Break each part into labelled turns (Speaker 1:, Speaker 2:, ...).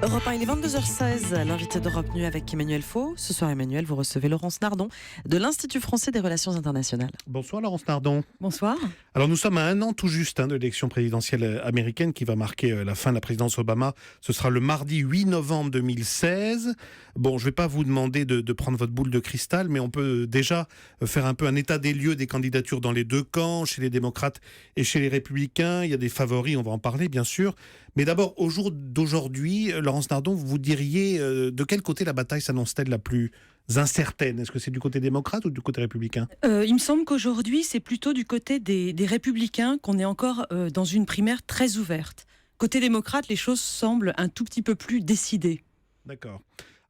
Speaker 1: Europe 1, il est 22h16, l'invité d'Europe Nuit avec Emmanuel Faux. Ce soir, Emmanuel, vous recevez Laurence Nardon de l'Institut français des relations internationales.
Speaker 2: Bonsoir Laurence Nardon.
Speaker 1: Bonsoir.
Speaker 2: Alors nous sommes à un an tout juste de l'élection présidentielle américaine qui va marquer la fin de la présidence Obama. Ce sera le mardi 8 novembre 2016. Bon, je ne vais pas vous demander de prendre votre boule de cristal, mais on peut déjà faire un peu un état des lieux des candidatures dans les deux camps, chez les démocrates et chez les républicains. Il y a des favoris, on va en parler bien sûr. Mais d'abord, au jour d'aujourd'hui, Laurence Nardon, vous diriez de quel côté la bataille s'annonce-t-elle la plus incertaine? Est-ce que c'est du côté démocrate ou du côté républicain?
Speaker 3: Il me semble qu'aujourd'hui, c'est plutôt du côté des républicains qu'on est encore dans une primaire très ouverte. Côté démocrate, les choses semblent un tout petit peu plus décidées.
Speaker 2: D'accord.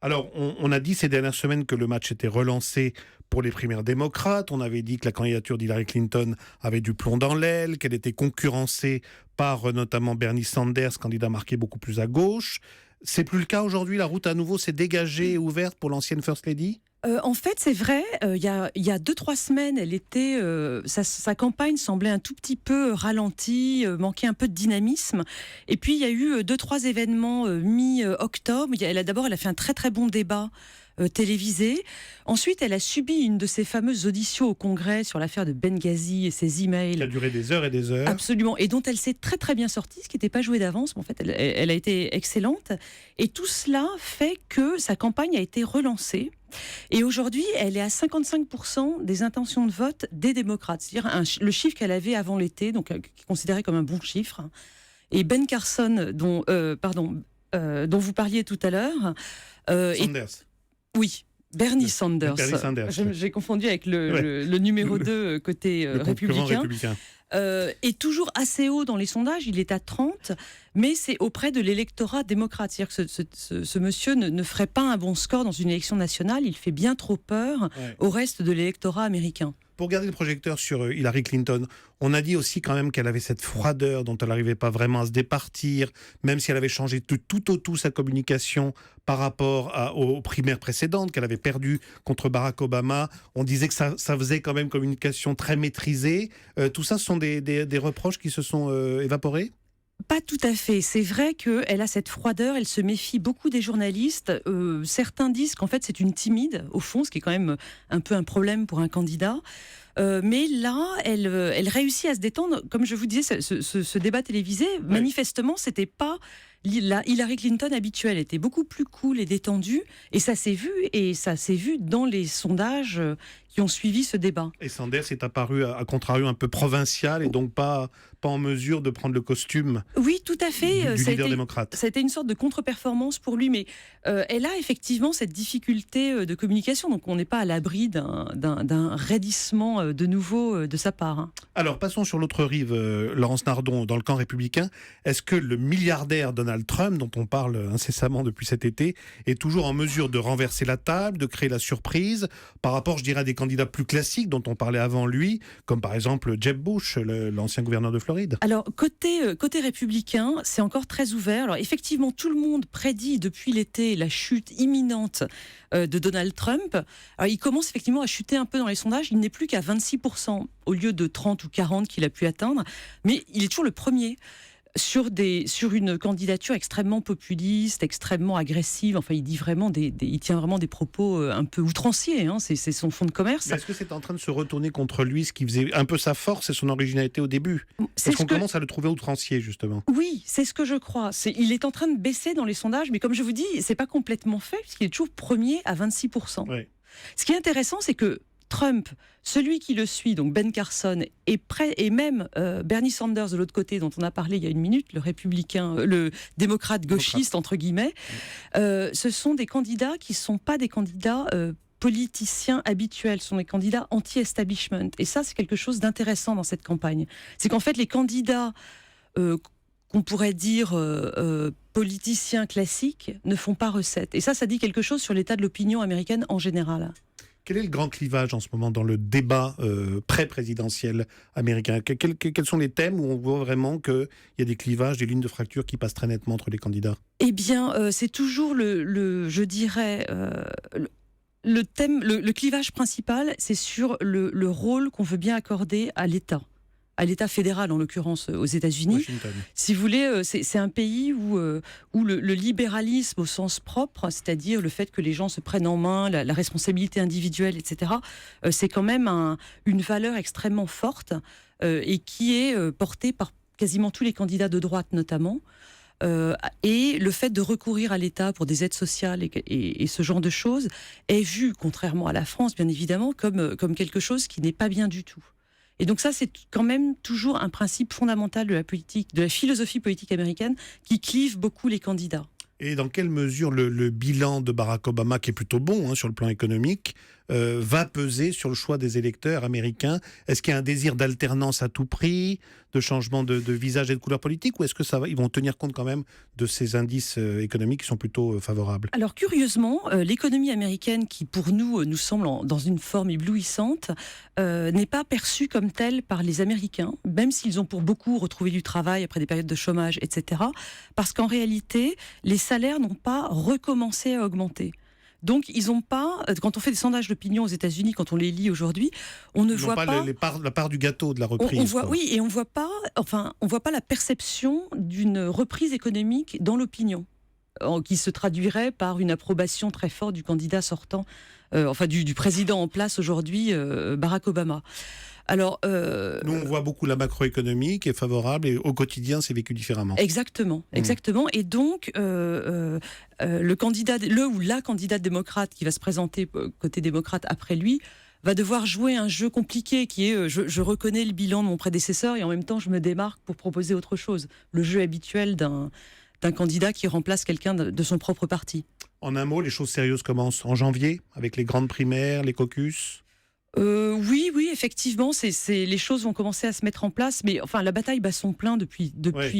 Speaker 2: Alors, on a dit ces dernières semaines que le match était relancé pour les primaires démocrates. On avait dit que la candidature d'Hillary Clinton avait du plomb dans l'aile, qu'elle était concurrencée par notamment Bernie Sanders, candidat marqué beaucoup plus à gauche. C'est plus le cas aujourd'hui. La route à nouveau s'est dégagée et ouverte pour l'ancienne First Lady?
Speaker 3: En fait, c'est vrai, il y a 2-3 semaines, elle était, sa campagne semblait un tout petit peu ralentie, manquait un peu de dynamisme. Et puis, il y a eu 2-3 événements mi-octobre. Elle a fait un très très bon débat télévisé. Ensuite, elle a subi une de ces fameuses auditions au Congrès sur l'affaire de Benghazi et ses emails.
Speaker 2: Qui a duré des heures et des heures.
Speaker 3: Absolument, et dont elle s'est très très bien sortie, ce qui n'était pas joué d'avance, mais en fait elle a été excellente. Et tout cela fait que sa campagne a été relancée. Et aujourd'hui, elle est à 55% des intentions de vote des démocrates. C'est-à-dire le chiffre qu'elle avait avant l'été, donc qui est considéré comme un bon chiffre. Et Ben Carson, dont vous parliez tout à l'heure...
Speaker 2: Sanders.
Speaker 3: Oui, Bernie Sanders.
Speaker 2: Bernie Sanders.
Speaker 3: J'ai confondu avec le numéro 2 côté républicain. Est toujours assez haut dans les sondages, il est à 30, mais c'est auprès de l'électorat démocrate. C'est-à-dire que ce monsieur ne ferait pas un bon score dans une élection nationale, il fait bien trop peur au reste de l'électorat américain.
Speaker 2: Pour garder le projecteur sur Hillary Clinton, on a dit aussi quand même qu'elle avait cette froideur dont elle n'arrivait pas vraiment à se départir, même si elle avait changé tout au tout sa communication par rapport aux primaires précédentes, qu'elle avait perdu contre Barack Obama. On disait que ça faisait quand même communication très maîtrisée. Tout ça, ce sont des reproches qui se sont évaporés?
Speaker 3: Pas tout à fait. C'est vrai qu'elle a cette froideur, elle se méfie beaucoup des journalistes. Certains disent qu'en fait c'est une timide, au fond, ce qui est quand même un peu un problème pour un candidat. Mais là, elle réussit à se détendre. Comme je vous disais, ce débat télévisé, manifestement, c'était pas la Hillary Clinton habituelle. Elle était beaucoup plus cool et détendue. Et ça s'est vu dans les sondages qui ont suivi ce débat.
Speaker 2: Et Sanders est apparu, à contrario, un peu provincial et donc pas en mesure de prendre le costume.
Speaker 3: Oui, tout à fait.
Speaker 2: Du leader démocrate.
Speaker 3: Ça a été une sorte de contre-performance pour lui, mais elle a effectivement cette difficulté de communication, donc on n'est pas à l'abri d'un raidissement de nouveau de sa part.
Speaker 2: Alors, passons sur l'autre rive, Laurence Nardon, dans le camp républicain. Est-ce que le milliardaire Donald Trump, dont on parle incessamment depuis cet été, est toujours en mesure de renverser la table, de créer la surprise, par rapport, je dirais, à des candidats plus classiques dont on parlait avant lui, comme par exemple Jeb Bush, l'ancien gouverneur de Floride?
Speaker 3: Alors, côté républicain, c'est encore très ouvert. Alors, effectivement, tout le monde prédit depuis l'été la chute imminente de Donald Trump. Alors, il commence effectivement à chuter un peu dans les sondages. Il n'est plus qu'à 26% au lieu de 30 ou 40 qu'il a pu atteindre. Mais il est toujours le premier sur une candidature extrêmement populiste, extrêmement agressive. Enfin, il tient vraiment des propos un peu outranciers. C'est son fonds de commerce.
Speaker 2: Mais est-ce que c'est en train de se retourner contre lui, ce qui faisait un peu sa force et son originalité au début? Parce qu'on commence à le trouver outrancier, justement.
Speaker 3: Oui, c'est ce que je crois. Il est en train de baisser dans les sondages, mais comme je vous dis, c'est pas complètement fait, puisqu'il est toujours premier à 26%.
Speaker 2: Oui.
Speaker 3: Ce qui est intéressant, c'est que Trump, celui qui le suit, donc Ben Carson, et même Bernie Sanders de l'autre côté, dont on a parlé il y a une minute, le démocrate gauchiste, entre guillemets, ce sont des candidats qui ne sont pas des candidats politiciens habituels, ce sont des candidats anti-establishment. Et ça, c'est quelque chose d'intéressant dans cette campagne. C'est qu'en fait, les candidats qu'on pourrait dire politiciens classiques ne font pas recette. Et ça dit quelque chose sur l'état de l'opinion américaine en général.
Speaker 2: Quel est le grand clivage en ce moment dans le débat pré-présidentiel américain? Quels sont les thèmes où on voit vraiment qu'il y a des clivages, des lignes de fracture qui passent très nettement entre les candidats?
Speaker 3: Eh bien, c'est toujours je dirais, le thème, le clivage principal, c'est sur le rôle qu'on veut bien accorder à l'État. à l'État fédéral, en l'occurrence aux États-Unis.
Speaker 2: Washington.
Speaker 3: Si vous voulez, c'est un pays où le libéralisme au sens propre, c'est-à-dire le fait que les gens se prennent en main, la responsabilité individuelle, etc., c'est quand même une valeur extrêmement forte et qui est portée par quasiment tous les candidats de droite notamment. Et le fait de recourir à l'État pour des aides sociales et ce genre de choses est vu, contrairement à la France bien évidemment, comme quelque chose qui n'est pas bien du tout. Et donc ça, c'est quand même toujours un principe fondamental de la politique, de la philosophie politique américaine, qui clive beaucoup les candidats.
Speaker 2: Et dans quelle mesure le bilan de Barack Obama, qui est plutôt bon sur le plan économique, va peser sur le choix des électeurs américains? Est-ce qu'il y a un désir d'alternance à tout prix, de changement de visage et de couleur politique, ou est-ce que ils vont tenir compte quand même de ces indices économiques qui sont plutôt favorables?
Speaker 3: Alors curieusement, l'économie américaine, qui pour nous semble dans une forme éblouissante, n'est pas perçue comme telle par les Américains, même s'ils ont pour beaucoup retrouvé du travail après des périodes de chômage, etc. Parce qu'en réalité, les salaires n'ont pas recommencé à augmenter. Donc, ils n'ont pas. Quand on fait des sondages d'opinion aux États-Unis, quand on les lit aujourd'hui, on ne voit pas
Speaker 2: la part du gâteau de la reprise.
Speaker 3: On voit, oui, et on voit pas la perception d'une reprise économique dans l'opinion, qui se traduirait par une approbation très forte du candidat sortant, du président en place aujourd'hui, Barack Obama. Alors,
Speaker 2: nous, on voit beaucoup la macroéconomie qui est favorable et au quotidien, c'est vécu différemment.
Speaker 3: Exactement. Et donc, le candidat, ou la candidate démocrate qui va se présenter côté démocrate après lui, va devoir jouer un jeu compliqué qui est je reconnais le bilan de mon prédécesseur et en même temps je me démarque pour proposer autre chose. Le jeu habituel d'un candidat qui remplace quelqu'un de son propre parti.
Speaker 2: En un mot, les choses sérieuses commencent en janvier avec les grandes primaires, les caucus.
Speaker 3: Oui, effectivement, les choses vont commencer à se mettre en place, mais enfin, la bataille bat son plein depuis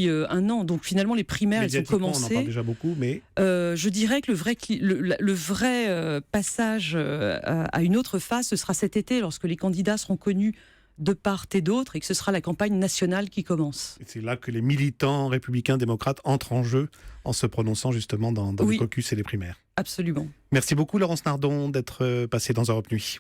Speaker 3: un an. Donc finalement, les primaires, elles ont commencé.
Speaker 2: On en parle déjà beaucoup, mais
Speaker 3: je dirais que le vrai passage à une autre phase, ce sera cet été, lorsque les candidats seront connus de part et d'autre, et que ce sera la campagne nationale qui commence.
Speaker 2: Et c'est là que les militants républicains démocrates entrent en jeu en se prononçant justement dans les caucus et les primaires.
Speaker 3: Absolument.
Speaker 2: Merci beaucoup Laurence Nardon d'être passée dans Europe Nuit.